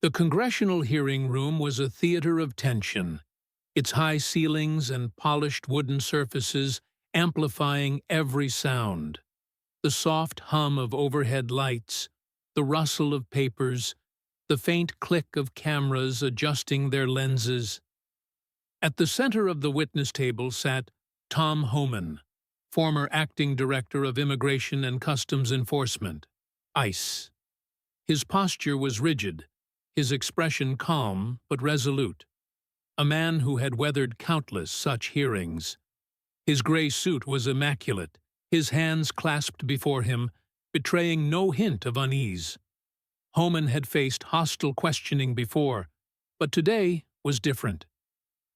The congressional hearing room was a theater of tension, its high ceilings and polished wooden surfaces amplifying every sound. The soft hum of overhead lights, the rustle of papers, the faint click of cameras adjusting their lenses. At the center of the witness table sat Tom Homan, former acting director of Immigration and Customs Enforcement, ICE. His posture was rigid, his expression calm but resolute. A man who had weathered countless such hearings. His gray suit was immaculate, his hands clasped before him, betraying no hint of unease. Homan had faced hostile questioning before, but today was different.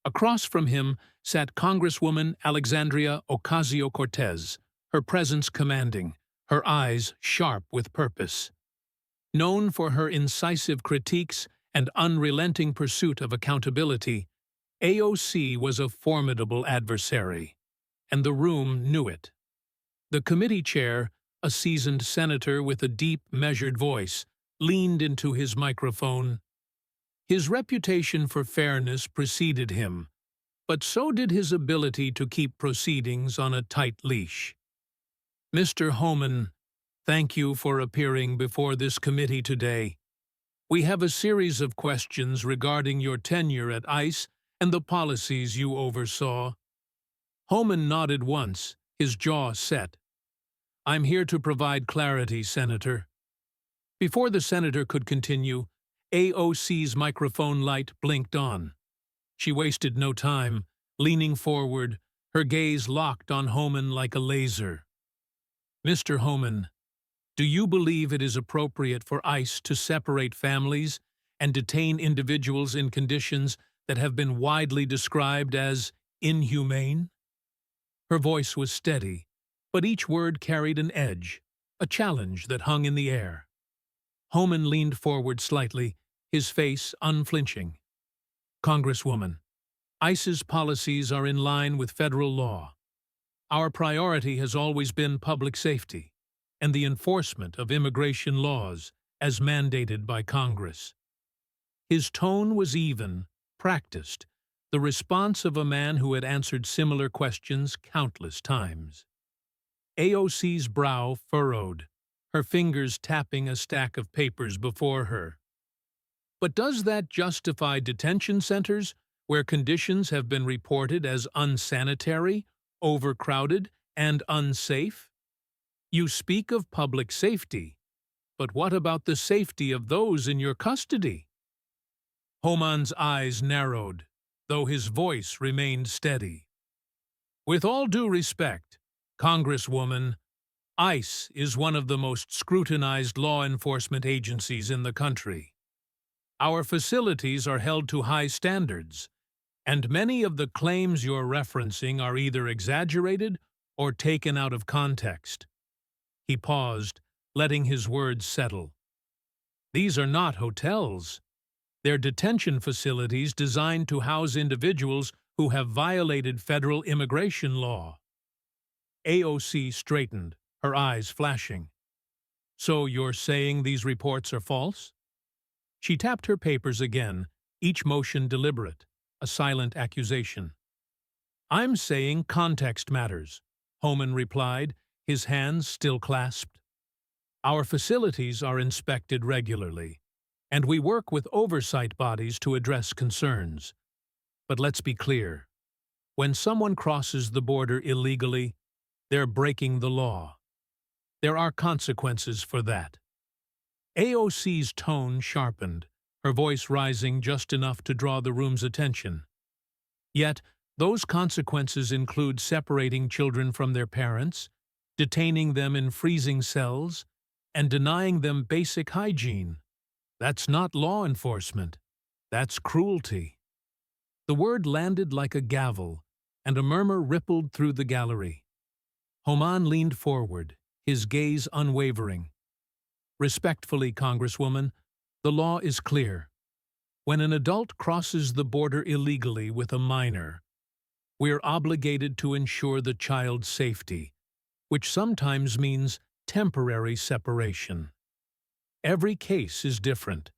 Across from him sat Congresswoman Alexandria Ocasio-Cortez, her presence commanding, her eyes sharp with purpose. Known for her incisive critiques and unrelenting pursuit of accountability, AOC was a formidable adversary, and the room knew it. The committee chair, a seasoned senator with a deep, measured voice, leaned into his microphone. His reputation for fairness preceded him, but so did his ability to keep proceedings on a tight leash. Mr. Homan, thank you for appearing before this committee today. We have a series of questions regarding your tenure at ICE and the policies you oversaw. Homan nodded once, his jaw set. I'm here to provide clarity, Senator. Before the senator could continue, AOC's microphone light blinked on. She wasted no time, leaning forward, her gaze locked on Homan like a laser. Mr. Homan, do you believe it is appropriate for ICE to separate families and detain individuals in conditions that have been widely described as inhumane? Her voice was steady, but each word carried an edge, a challenge that hung in the air. Homan leaned forward slightly, his face unflinching. Congresswoman, ICE's policies are in line with federal law. Our priority has always been public safety and the enforcement of immigration laws as mandated by Congress. His tone was even, practiced, the response of a man who had answered similar questions countless times. AOC's brow furrowed, her fingers tapping a stack of papers before her. But does that justify detention centers where conditions have been reported as unsanitary, overcrowded, and unsafe? You speak of public safety, but what about the safety of those in your custody? Homan's eyes narrowed, though his voice remained steady. With all due respect, Congresswoman, ICE is one of the most scrutinized law enforcement agencies in the country. Our facilities are held to high standards, and many of the claims you're referencing are either exaggerated or taken out of context. He paused, letting his words settle. These are not hotels. They're detention facilities designed to house individuals who have violated federal immigration law. AOC straightened, her eyes flashing. So you're saying these reports are false? She tapped her papers again, each motion deliberate, a silent accusation. I'm saying context matters, Homan replied, his hands still clasped. Our facilities are inspected regularly, and we work with oversight bodies to address concerns. But let's be clear. When someone crosses the border illegally, they're breaking the law. There are consequences for that. AOC's tone sharpened, her voice rising just enough to draw the room's attention. Yet, those consequences include separating children from their parents, detaining them in freezing cells, and denying them basic hygiene. That's not law enforcement. That's cruelty. The word landed like a gavel, and a murmur rippled through the gallery. Homan leaned forward, his gaze unwavering. Respectfully, Congresswoman, the law is clear. When an adult crosses the border illegally with a minor, we're obligated to ensure the child's safety, which sometimes means temporary separation. Every case is different.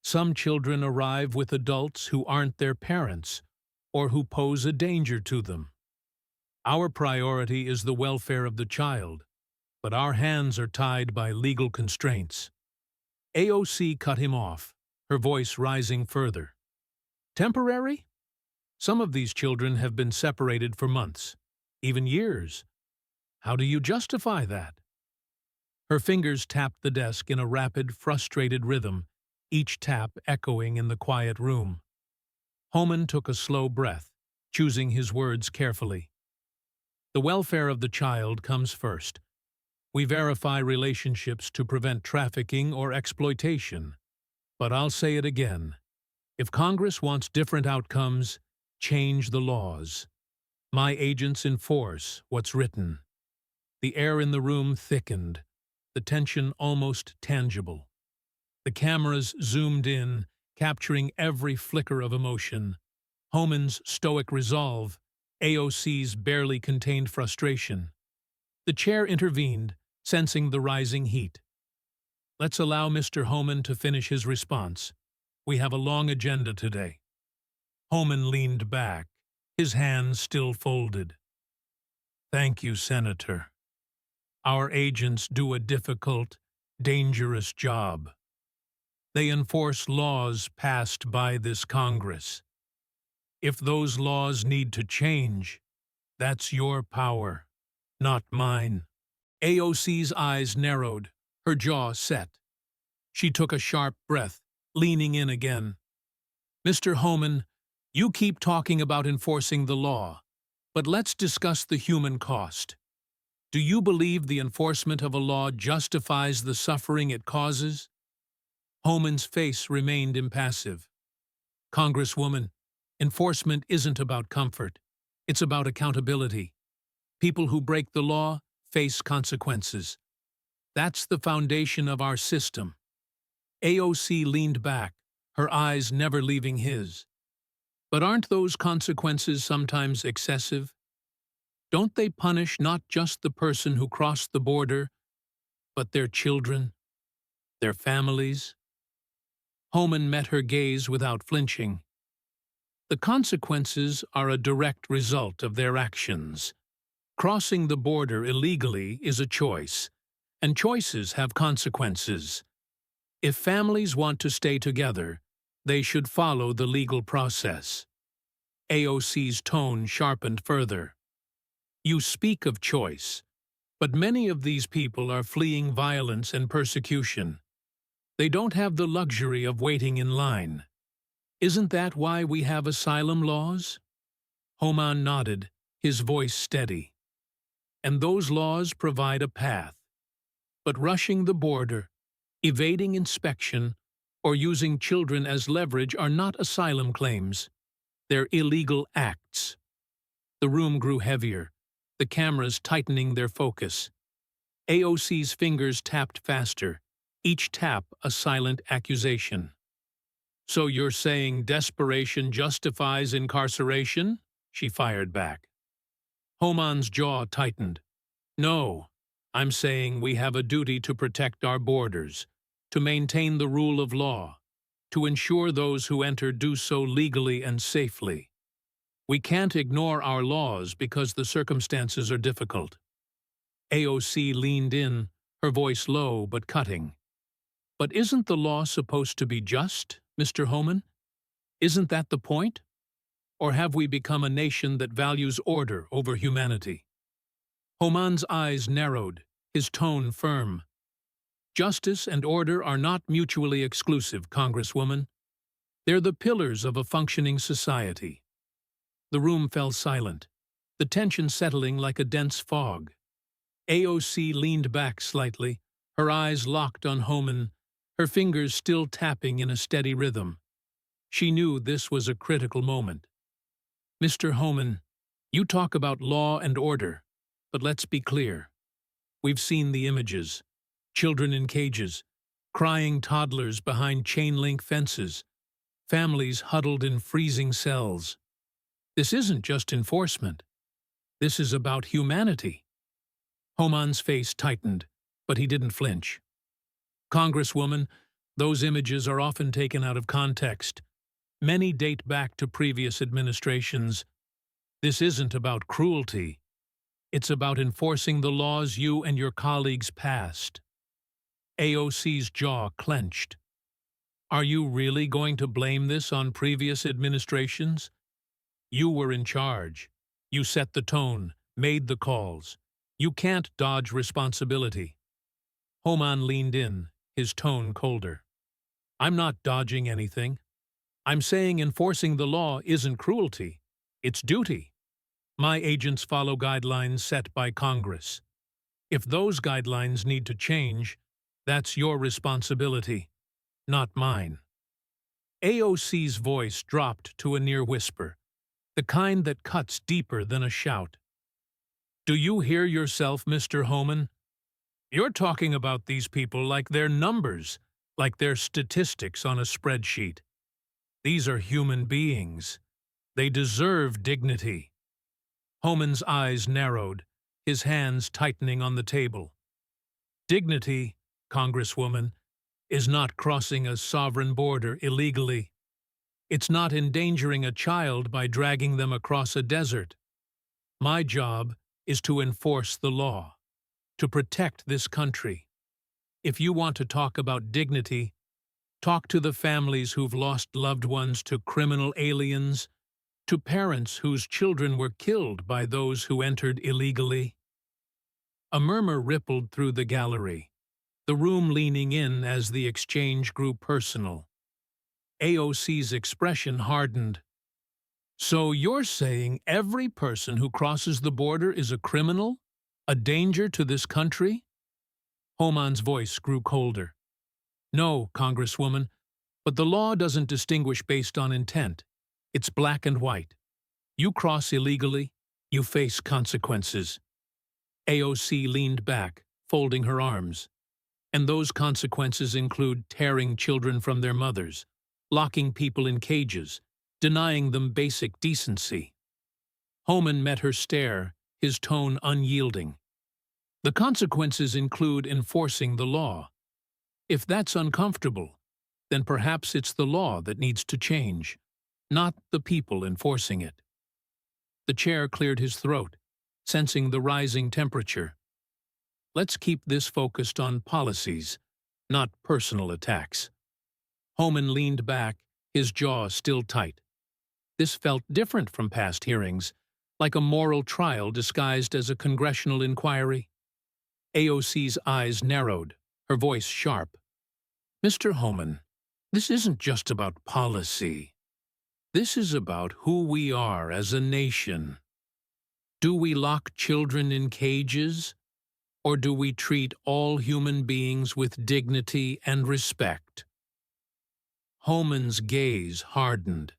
Some children arrive with adults who aren't their parents or who pose a danger to them. Our priority is the welfare of the child, but our hands are tied by legal constraints. AOC cut him off, her voice rising further. Temporary? Some of these children have been separated for months, even years. How do you justify that? Her fingers tapped the desk in a rapid, frustrated rhythm, each tap echoing in the quiet room. Homan took a slow breath, choosing his words carefully. The welfare of the child comes first. We verify relationships to prevent trafficking or exploitation. But I'll say it again. If Congress wants different outcomes, change the laws. My agents enforce what's written. The air in the room thickened, the tension almost tangible. The cameras zoomed in, capturing every flicker of emotion. Homan's stoic resolve, AOC's barely contained frustration. The chair intervened, sensing the rising heat. Let's allow Mr. Homan to finish his response. We have a long agenda today. Homan leaned back, his hands still folded. Thank you, Senator. Our agents do a difficult, dangerous job. They enforce laws passed by this Congress. If those laws need to change, that's your power, not mine. AOC's eyes narrowed, her jaw set. She took a sharp breath, leaning in again. Mr. Homan, you keep talking about enforcing the law, but let's discuss the human cost. Do you believe the enforcement of a law justifies the suffering it causes? Homan's face remained impassive. Congresswoman, enforcement isn't about comfort. It's about accountability. People who break the law face consequences. That's the foundation of our system. AOC leaned back, her eyes never leaving his. But aren't those consequences sometimes excessive? Don't they punish not just the person who crossed the border, but their children, their families? Homan met her gaze without flinching. The consequences are a direct result of their actions. Crossing the border illegally is a choice, and choices have consequences. If families want to stay together, they should follow the legal process. AOC's tone sharpened further. You speak of choice, but many of these people are fleeing violence and persecution. They don't have the luxury of waiting in line. Isn't that why we have asylum laws? Homan nodded, his voice steady. And those laws provide a path. But rushing the border, evading inspection, or using children as leverage are not asylum claims. They're illegal acts. The room grew heavier, the cameras tightening their focus. AOC's fingers tapped faster, each tap a silent accusation. So you're saying desperation justifies incarceration? She fired back. Homan's jaw tightened. No, I'm saying we have a duty to protect our borders, to maintain the rule of law, to ensure those who enter do so legally and safely. We can't ignore our laws because the circumstances are difficult. AOC leaned in, her voice low but cutting. But isn't the law supposed to be just, Mr. Homan? Isn't that the point? Or have we become a nation that values order over humanity? Homan's eyes narrowed, his tone firm. Justice and order are not mutually exclusive, Congresswoman. They're the pillars of a functioning society. The room fell silent, the tension settling like a dense fog. AOC leaned back slightly, her eyes locked on Homan, her fingers still tapping in a steady rhythm. She knew this was a critical moment. Mr. Homan, you talk about law and order, but let's be clear. We've seen the images. Children in cages, crying toddlers behind chain-link fences, families huddled in freezing cells. This isn't just enforcement. This is about humanity. Homan's face tightened, but he didn't flinch. Congresswoman, Those images are often taken out of context. Many date back to previous administrations. This isn't about cruelty. It's about enforcing the laws you and your colleagues passed. AOC's jaw clenched. Are you really going to blame this on previous administrations? You were in charge. You set the tone, made the calls. You can't dodge responsibility. Homan leaned in, his tone colder. I'm not dodging anything. I'm saying enforcing the law isn't cruelty. It's duty. My agents follow guidelines set by Congress. If those guidelines need to change, that's your responsibility, not mine. AOC's voice dropped to a near whisper, the kind that cuts deeper than a shout. Do you hear yourself, Mr. Homan? You're talking about these people like they're numbers, like they're statistics on a spreadsheet. These are human beings. They deserve dignity. Homan's eyes narrowed, his hands tightening on the table. Dignity, Congresswoman, is not crossing a sovereign border illegally. It's not endangering a child by dragging them across a desert. My job is to enforce the law, to protect this country. If you want to talk about dignity, talk to the families who've lost loved ones to criminal aliens, to parents whose children were killed by those who entered illegally. A murmur rippled through the gallery, the room leaning in as the exchange grew personal. AOC's expression hardened. So you're saying every person who crosses the border is a criminal? A danger to this country? Homan's voice grew colder. No, Congresswoman, but the law doesn't distinguish based on intent. It's black and white. You cross illegally, you face consequences. AOC leaned back, folding her arms. And those consequences include tearing children from their mothers, locking people in cages, denying them basic decency. Homan met her stare, his tone unyielding. The consequences include enforcing the law. If that's uncomfortable, then perhaps it's the law that needs to change, not the people enforcing it. The chair cleared his throat, sensing the rising temperature. Let's keep this focused on policies, not personal attacks. Homan leaned back, his jaw still tight. This felt different from past hearings, like a moral trial disguised as a congressional inquiry. AOC's eyes narrowed, her voice sharp. Mr. Homan, this isn't just about policy. This is about who we are as a nation. Do we lock children in cages, or do we treat all human beings with dignity and respect? Homan's gaze hardened.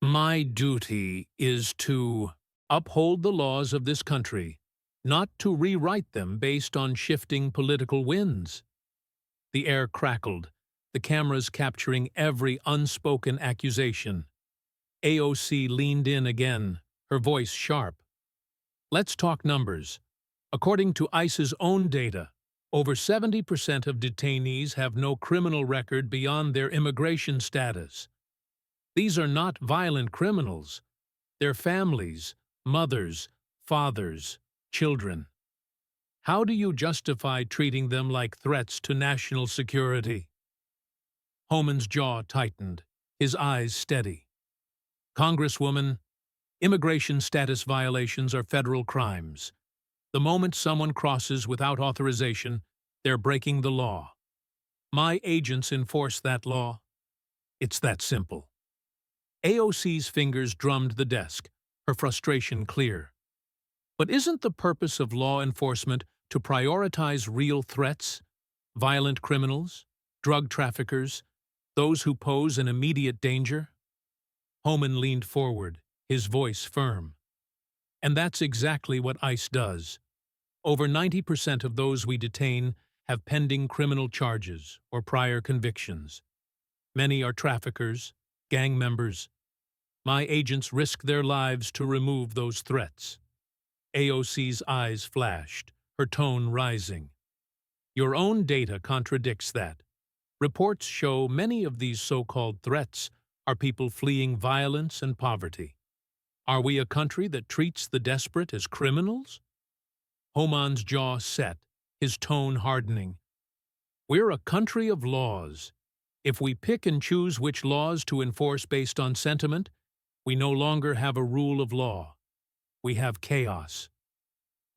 My duty is to uphold the laws of this country, not to rewrite them based on shifting political winds. The air crackled, the cameras capturing every unspoken accusation. AOC leaned in again, her voice sharp. Let's talk numbers. According to ICE's own data, over 70% of detainees have no criminal record beyond their immigration status. These are not violent criminals. They're families, mothers, fathers, children. How do you justify treating them like threats to national security? Homan's jaw tightened, his eyes steady. Congresswoman, immigration status violations are federal crimes. The moment someone crosses without authorization, they're breaking the law. My agents enforce that law. It's that simple. AOC's fingers drummed the desk, her frustration clear. But isn't the purpose of law enforcement to prioritize real threats? Violent criminals, drug traffickers, those who pose an immediate danger? Homan leaned forward, his voice firm. And that's exactly what ICE does. Over 90% of those we detain have pending criminal charges or prior convictions. Many are traffickers, gang members. My agents risk their lives to remove those threats. AOC's eyes flashed, her tone rising. Your own data contradicts that. Reports show many of these so-called threats are people fleeing violence and poverty. Are we a country that treats the desperate as criminals? Homan's jaw set, his tone hardening. We're a country of laws. If we pick and choose which laws to enforce based on sentiment, we no longer have a rule of law. We have chaos.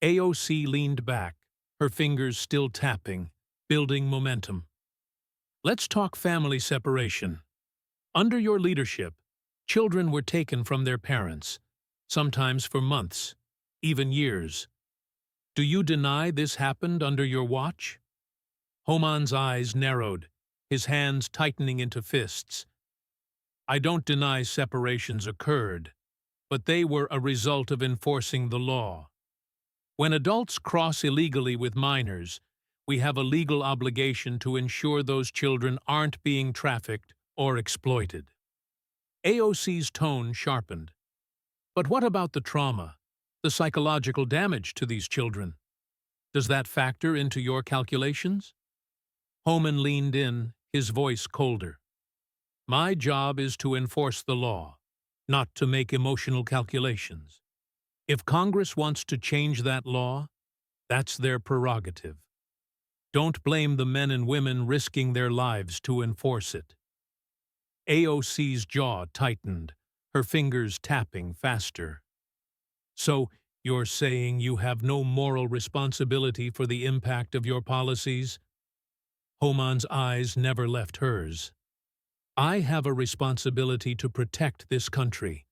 AOC leaned back, her fingers still tapping, building momentum. Let's talk family separation. Under your leadership, children were taken from their parents, sometimes for months, even years. Do you deny this happened under your watch? Homan's eyes narrowed, his hands tightening into fists. I don't deny separations occurred, but they were a result of enforcing the law. When adults cross illegally with minors, we have a legal obligation to ensure those children aren't being trafficked or exploited. AOC's tone sharpened. But what about the trauma, the psychological damage to these children? Does that factor into your calculations? Homan leaned in, his voice colder. My job is to enforce the law, not to make emotional calculations. If Congress wants to change that law, that's their prerogative. Don't blame the men and women risking their lives to enforce it. AOC's jaw tightened, her fingers tapping faster. So, you're saying you have no moral responsibility for the impact of your policies? Homan's eyes never left hers. I have a responsibility to protect this country,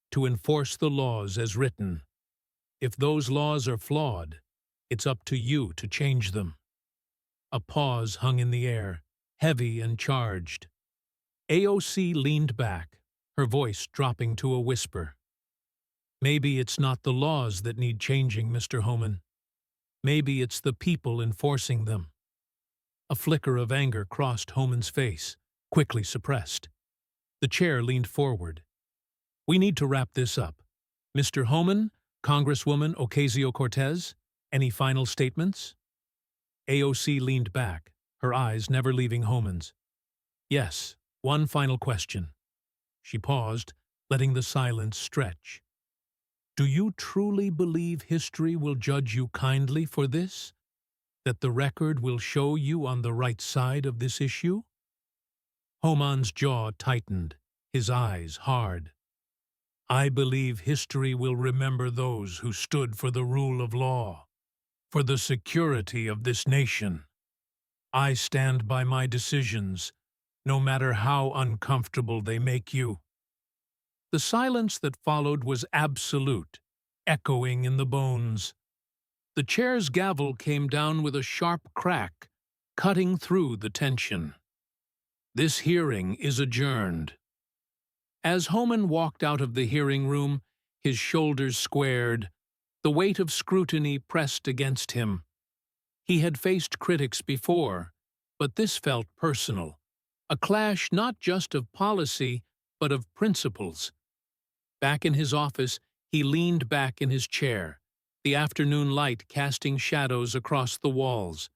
to enforce the laws as written. If those laws are flawed, it's up to you to change them. A pause hung in the air, heavy and charged. AOC leaned back, her voice dropping to a whisper. Maybe it's not the laws that need changing, Mr. Homan. Maybe it's the people enforcing them. A flicker of anger crossed Homan's face, quickly suppressed. The chair leaned forward. We need to wrap this up. Mr. Homan, Congresswoman Ocasio-Cortez, any final statements? AOC leaned back, her eyes never leaving Homan's. Yes, one final question. She paused, letting the silence stretch. Do you truly believe history will judge you kindly for this? That the record will show you on the right side of this issue? Homan's jaw tightened, his eyes hard. I believe history will remember those who stood for the rule of law, for the security of this nation. I stand by my decisions, no matter how uncomfortable they make you. The silence that followed was absolute, echoing in the bones. The chair's gavel came down with a sharp crack, cutting through the tension. This hearing is adjourned. As Homan walked out of the hearing room, his shoulders squared, the weight of scrutiny pressed against him. He had faced critics before, but this felt personal, a clash not just of policy, but of principles. Back in his office, he leaned back in his chair, the afternoon light casting shadows across the walls.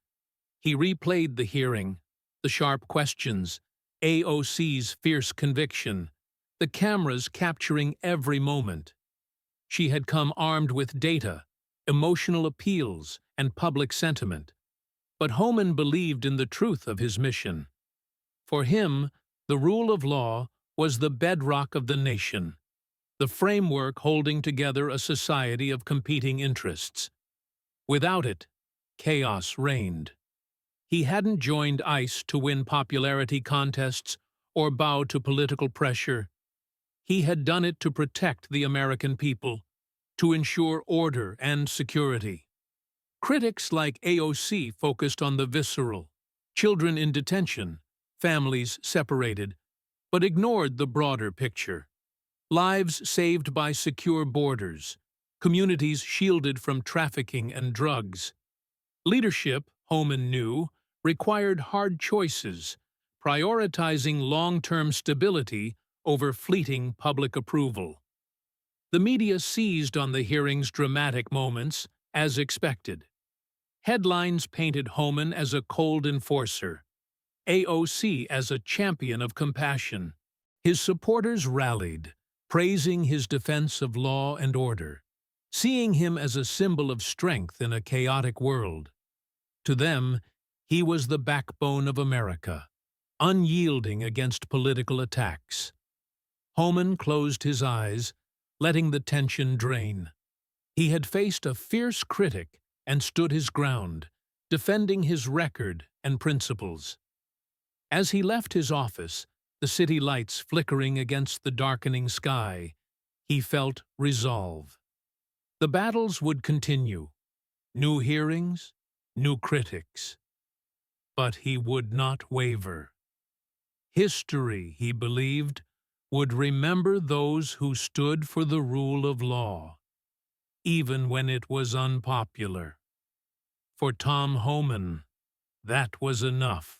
He replayed the hearing, the sharp questions, AOC's fierce conviction, the cameras capturing every moment. She had come armed with data, emotional appeals, and public sentiment. But Homan believed in the truth of his mission. For him, the rule of law was the bedrock of the nation, the framework holding together a society of competing interests. Without it, chaos reigned. He hadn't joined ICE to win popularity contests or bow to political pressure. He had done it to protect the American people, to ensure order and security. Critics like AOC focused on the visceral, children in detention, families separated, but ignored the broader picture. Lives saved by secure borders, communities shielded from trafficking and drugs. Leadership, Homan knew, required hard choices, prioritizing long-term stability over fleeting public approval. The media seized on the hearing's dramatic moments, as expected. Headlines painted Homan as a cold enforcer, AOC as a champion of compassion. His supporters rallied, praising his defense of law and order, seeing him as a symbol of strength in a chaotic world. To them, he was the backbone of America, unyielding against political attacks. Homan closed his eyes, letting the tension drain. He had faced a fierce critic and stood his ground, defending his record and principles. As he left his office, the city lights flickering against the darkening sky, he felt resolve. The battles would continue. New hearings, new critics. But he would not waver. History, he believed, would remember those who stood for the rule of law, even when it was unpopular. For Tom Homan, that was enough.